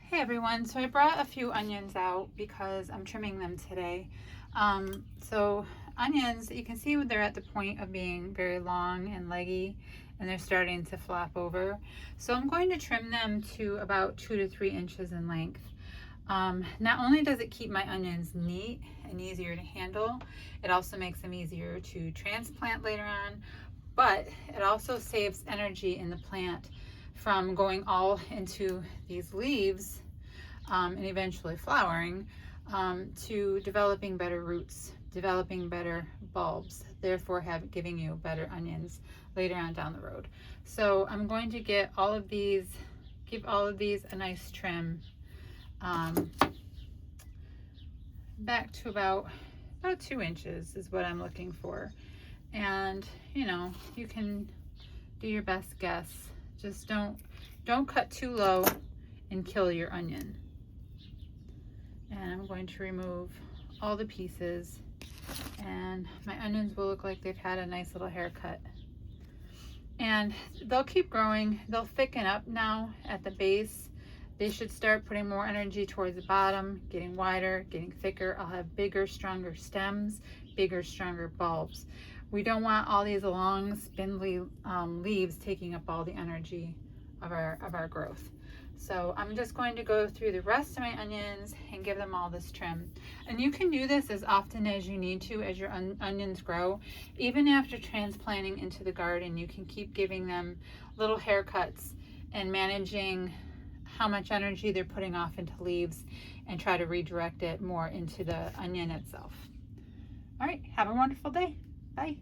Hey everyone, so I brought a few onions out because I'm trimming them today. So onions, you can see they're at the point of being very long and leggy and they're starting to flop over. So I'm going to trim them to about 2 to 3 inches in length. Not only does it keep my onions neat and easier to handle, it also makes them easier to transplant later on, but it also saves energy in the plant from going all into these leaves and eventually flowering to developing better roots, developing better bulbs, therefore giving you better onions later on down the road. So I'm going to get all of these, give all of these a nice trim back to about 2 inches is what I'm looking for. And you can do your best guess. Just don't cut too low and kill your onion. And I'm going to remove all the pieces, and my onions will look like they've had a nice little haircut. And they'll keep growing. They'll thicken up now at the base. They should start putting more energy towards the bottom, getting wider, getting thicker. I'll have bigger, stronger stems, bigger, stronger bulbs. We don't want all these long, spindly leaves taking up all the energy of our growth. So I'm just going to go through the rest of my onions and give them all this trim. And you can do this as often as you need to as your onions grow. Even after transplanting into the garden, you can keep giving them little haircuts and managing how much energy they're putting off into leaves and try to redirect it more into the onion itself. All right, have a wonderful day. Bye.